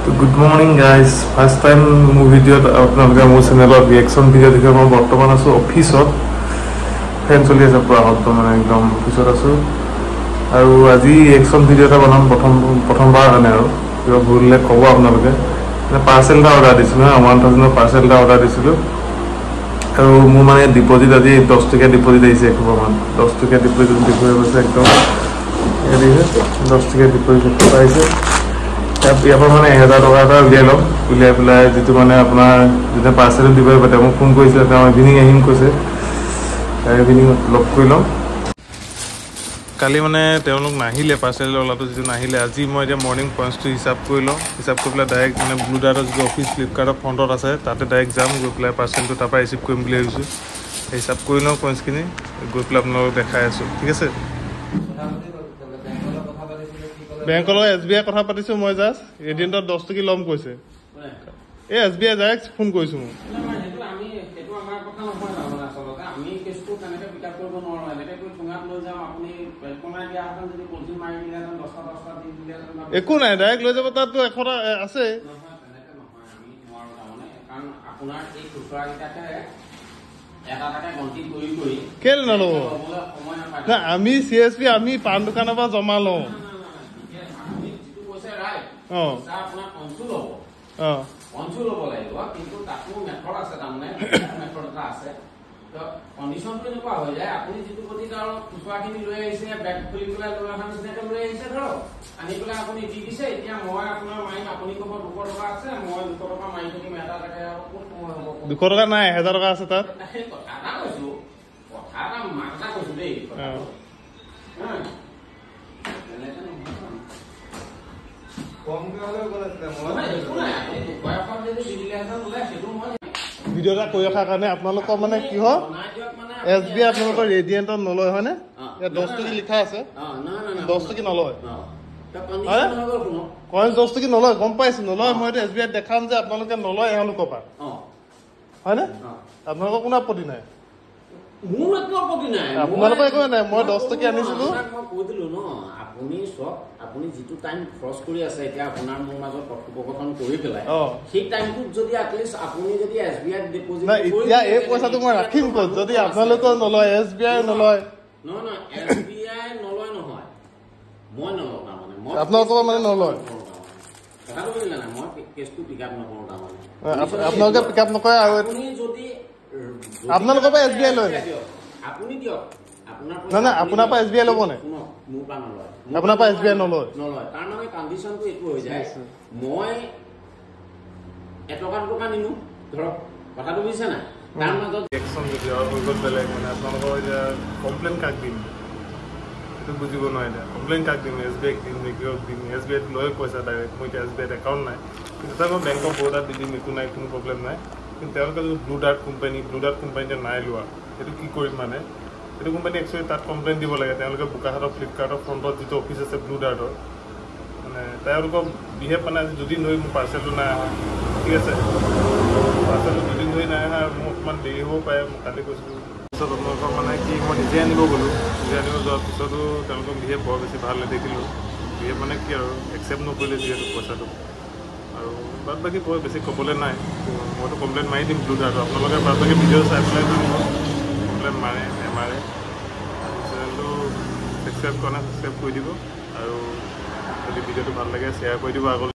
Good morning guys. First time মোৰ ভিডিঅ'ত আপোনালোকে মোৰ চেনেলত ৰিয়েকশ্যন ভিডিঅ' দেখি মই বৰ্তমান আছোঁ অফিচত। ফেন চলি আছে পুৰা একদম মানে একদম অফিচত আছোঁ আৰু আজি ৰিয়েকশ্যন ভিডিঅ' এটা বনাম প্ৰথমবাৰ কাৰণে আৰু কিবা ভুললে ক'ব আপোনালোকে। পাৰ্চেল এটা অৰ্ডাৰ দিছিলোঁ 1000ৰ পাৰ্চেল এটা অৰ্ডাৰ দিছিলোঁ আৰু মোৰ মানে ডিপ'জিট আজি 10 টকীয়া ডিপ'জিট আহিছে একোমান 10 টকীয়া ডিপ'জিট দেখুৱাই গৈছে একদম 10 টকীয়া ডিপ'জিট আহিছে। ইয়াৰ পৰা মানে 1000 টকা এটা উলিয়াই ল'ম, উলিয়াই পেলাই যিটো মানে আপোনাৰ যেতিয়া পাৰ্চেলটো দিব পাৰিব তেওঁ মোক ফোন কৰিছিলে, তেওঁ ইভিনিং আহিম কৈছে, ইভিনিং লগ কৰি ল'ম। কালি মানে তেওঁলোক নাহিলে, পাৰ্চেল ওলাটো যিটো নাহিলে, আজি মই এতিয়া মৰ্ণিং পইণ্টছটো হিচাপ কৰি লওঁ, হিচাপ কৰি পেলাই ডাইৰেক্ট মানে ব্লু ডাৰ্টৰ যিটো অফিচ ফ্লিপকাৰ্টৰ ফ্ৰণ্টত আছে তাতে ডাইৰেক্ট যাম, গৈ পেলাই পাৰ্চেলটো তাৰপৰা ৰিচিভ কৰিম বুলি ভাবিছোঁ। হিচাপ কৰি লওঁ পইণ্টছখিনি, গৈ পেলাই আপোনালোকক দেখাই আছোঁ, ঠিক আছে। বেংকৰ লগত SBI কথা পাতিছোঁ মই, জাষ্ট ৰেডিয়েণ্টত 10 টকী ল'ম কৈছে। এই SBI ডাইৰেক্ট ফোন কৰিছোঁ মোক। একো নাই, ডাইৰেক্ট লৈ যাব, তাততো 100 টকা আছে। কেলে নল'ব? না আমি CSP আমি পাণ দোকানৰ পৰা জমা লওঁ। কণ্ডিশ্যনটো এনেকুৱা হৈ যায়, আপুনি যিটো গতি খুচুৰাখিনি লৈ আহিছে, বেগ খুলি পেলাই লৈ অহা নিচিনাকৈ লৈ আহিছে, ধৰক আনি পেলাই আপুনি দি দিছে। এতিয়া মই আপোনাৰ মাৰিম, আপুনি ক'ব 200 টকা আছে, মই 200 টকা মাৰি থাকিম, এটা টাকে আৰু ক'ত সময় হ'ব? 200 টকা নাই, 1000 টকা আছে তাত। সেই কথা এটা কৈছো, কথা এটা মাক এটা কৈছো দেই। ভিডিঅ' এটা কৰি ৰখাৰ কাৰণে আপোনালোকৰ মানে কি হয়, SBI আপোনালোকৰ ৰেডিয়েণ্টত নলয় হয়নে? ইয়াত 10 টকী লিখা আছে, 10 টকী নলয়, কইন্স 10 টকী নলয়, গম পাইছোঁ নলয়। মই এতিয়া SBI দেখাম যে আপোনালোকে নলয় এওঁলোকৰ পৰা, হয়নে? আপোনালোকৰ কোনো আপত্তি নাই? মোৰ একো আপত্তি নাই, আপোনালোকৰ একো নাই। মই 10 টকী আনিছিলোঁ। মই কৈ দিলো ন, আপুনি চব আপুনি যিটো টাইম খৰচ কৰি আছে এতিয়া আপোনাৰ মোৰ মাজত কথোপকথন কৰি পেলাই, সেই টাইমটোত যদি এটলিষ্ট আপুনি যদি SBI ডিপ'জিট নাই, এতিয়া এই পইচাটো মই ৰাখিম ক'ত যদি আপোনালোকৰ নলয়, SBI নলয়? নহয় SBI নলয়, নহয় মই নলওঁ, তাৰমানে মই আপোনালোকৰ মানে নলয়, কথাটো বুজিলে নাই? মই কেছটো পিক আপ নকৰোঁ, তাৰমানে আপোনালোকে পিক আপ নকৰে। আৰু আপুনি যদি আপোনালোকৰ পৰা SBI লয় আপুনি দিয়ক, নাই আপোনাৰ পৰা SBI ল'ব নে? মোৰ পৰা নলয়, আপোনাৰ পৰা SBI নলয়। তাৰমানে কণ্ডিশ্যনটো এইটো হৈ যায়, মই এটকা নিনো, ধৰক কথাটো বুজিছে নাই? তাৰ মাজত ৰিয়েকশ্যন ভিডিঅ' হৈ গ'ল বেলেগ, মানে আপোনালোকৰ এতিয়া কমপ্লেইন কাক দিম সেইটো বুজিব নোৱাৰে। এতিয়া কমপ্লেইন কাক দিম? SBI দিম নে কিয় দিম? SBI লৈ পইচা ডাইৰেক্ট, মই এতিয়া SBI একাউণ্ট নাই, কিন্তু তাৰ মই বেংকৰ বৰ্ডাত দি দিম, একো নাই, কোনো প্ৰব্লেম নাই। কিন্তু তেওঁলোকে যদি ব্লু ডাৰ্ট কোম্পানীতে নাই লোৱা, সেইটো কি কৰিম? মানে সেইটো কোম্পানী একচুৱেলি তাত কমপ্লেইন দিব লাগে। তেওঁলোকে বোকাখাটৰ ফ্লিপকাৰ্টৰ ফ্ৰণ্টত যিটো অফিচ আছে ব্লু ডাৰ্টৰ, মানে তেওঁলোকক বিহেভ মানে যদি ধৰি মোৰ পাৰ্চেলটো নাই অহা, ঠিক আছে, পাৰ্চেলটো দুদিন ধৰি নাই অহা, মোৰ অকণমান দেৰি হ'ব পাৰে, মই কালি কৈছিলোঁ। পিছত আপোনালোকক মানে কি, মই নিজে আনিব গ'লোঁ, নিজে আনিব যোৱাৰ পিছতো তেওঁলোকক বিহেভ বৰ বেছি ভাল নেদেখিলোঁ। বিহেভ মানে কি আৰু একচেপ্ট নকৰিলে যিহেতু পইচাটো, আৰু বাদ বাকী কৈ বেছি ক'বলৈ নাই। মইতো কমপ্লেইন মাৰি দিম ব্লু ডাৰ্টত। আপোনালোকে বাদ বাকী ভিডিঅ' চাই পেলাই কমপ্লেইন মাৰে নেমাৰে, চেনেলটো ছাবস্ক্ৰাইব কৰা নাই ছাবস্ক্ৰাইব কৰি দিব, আৰু যদি ভিডিঅ'টো ভাল লাগে শ্বেয়াৰ কৰি দিব। আগলৈ